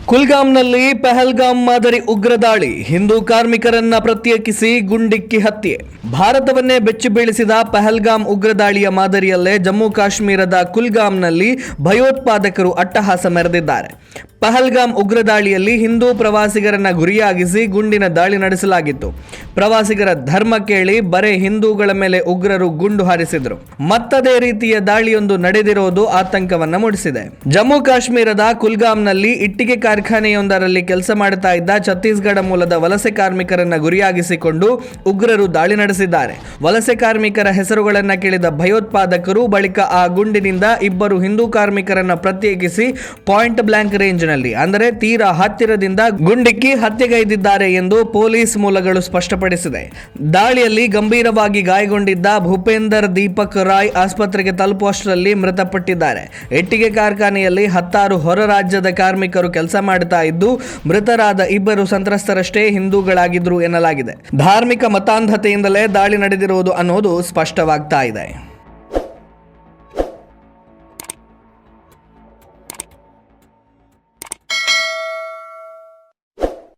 ಕುಲ್ಗಾಮ್ನಲ್ಲಿ ಪಹಲ್ಗಾಮ್ ಮಾದರಿ ಉಗ್ರ ದಾಳಿ, ಹಿಂದೂ ಕಾರ್ಮಿಕರನ್ನ ಪ್ರತ್ಯೇಕಿಸಿ ಗುಂಡಿಕ್ಕಿ ಹತ್ಯೆ. ಭಾರತವನ್ನೇ ಬೆಚ್ಚಿ ಬೀಳಿಸಿದ ಪಹಲ್ಗಾಮ್ ಉಗ್ರ ದಾಳಿಯ ಮಾದರಿಯಲ್ಲೇ ಜಮ್ಮು ಕಾಶ್ಮೀರದ ಕುಲ್ಗಾಮ್ನಲ್ಲಿ ಭಯೋತ್ಪಾದಕರು ಅಟ್ಟಹಾಸ ಮೆರೆದಿದ್ದಾರೆ. ಪಹಲ್ಗಾಮ್ ಉಗ್ರ ದಾಳಿಯಲ್ಲಿ ಹಿಂದೂ ಪ್ರವಾಸಿಗರನ್ನ ಗುರಿಯಾಗಿಸಿ ಗುಂಡಿನ ದಾಳಿ ನಡೆಸಲಾಗಿತ್ತು. ಪ್ರವಾಸಿಗರ ಧರ್ಮ ಕೇಳಿ ಬರೇ ಹಿಂದೂಗಳ ಮೇಲೆ ಉಗ್ರರು ಗುಂಡು ಹಾರಿಸಿದ್ರು. ಮತ್ತದೇ ರೀತಿಯ ದಾಳಿಯೊಂದು ನಡೆದಿರೋದು ಆತಂಕವನ್ನ ಮೂಡಿಸಿದೆ. ಜಮ್ಮು ಕಾಶ್ಮೀರದ ಕುಲ್ಗಾಮ್ನಲ್ಲಿ ಇಟ್ಟಿಗೆ ಕಾರ್ಖಾನೆಯೊಂದರಲ್ಲಿ ಕೆಲಸ ಮಾಡುತ್ತಾ ಇದ್ದ ಛತ್ತೀಸ್ಗಢ ಮೂಲದ ವಲಸೆ ಕಾರ್ಮಿಕರನ್ನ ಗುರಿಯಾಗಿಸಿಕೊಂಡು ಉಗ್ರರು ದಾಳಿ ನಡೆಸಿದ್ದಾರೆ. ವಲಸೆ ಕಾರ್ಮಿಕರ ಹೆಸರುಗಳನ್ನ ಕೇಳಿದ ಭಯೋತ್ಪಾದಕರು ಬಳಿಕ ಆ ಗುಂಡಿನಿಂದ ಇಬ್ಬರು ಹಿಂದೂ ಕಾರ್ಮಿಕರನ್ನ ಪ್ರತ್ಯೇಕಿಸಿ ಪಾಯಿಂಟ್ ಬ್ಲಾಂಕ್ ರೇಂಜ್ನಲ್ಲಿ ಅಂದರೆ ತೀರಾ ಹತ್ತಿರದಿಂದ ಗುಂಡಿಕ್ಕಿ ಹತ್ಯೆಗೈದಿದ್ದಾರೆ ಎಂದು ಪೊಲೀಸ್ ಮೂಲಗಳು ಸ್ಪಷ್ಟಪಡಿಸಿದೆ. ದಾಳಿಯಲ್ಲಿ ಗಂಭೀರವಾಗಿ ಗಾಯಗೊಂಡಿದ್ದ ಭೂಪೇಂದರ್ ದೀಪಕ್ ರಾಯ್ ಆಸ್ಪತ್ರೆಗೆ ತಲುಪುವಷ್ಟರಲ್ಲಿ ಮೃತಪಟ್ಟಿದ್ದಾರೆ. ಇಟ್ಟಿಗೆ ಕಾರ್ಖಾನೆಯಲ್ಲಿ 10 ಹೊರ ರಾಜ್ಯದ ಕಾರ್ಮಿಕರು ಕೆಲಸ ಮಾಡುತ್ತಾ ಇದ್ದು, ಮೃತರಾದ ಇಬ್ಬರು ಸಂತ್ರಸ್ತರಷ್ಟೇ ಹಿಂದೂಗಳಾಗಿದ್ರು ಎನ್ನಲಾಗಿದೆ. ಧಾರ್ಮಿಕ ಮತಾಂಧತೆಯಿಂದಲೇ ದಾಳಿ ನಡೆದಿರುವುದು ಅನ್ನೋದು ಸ್ಪಷ್ಟವಾಗ್ತಾ ಇದೆ.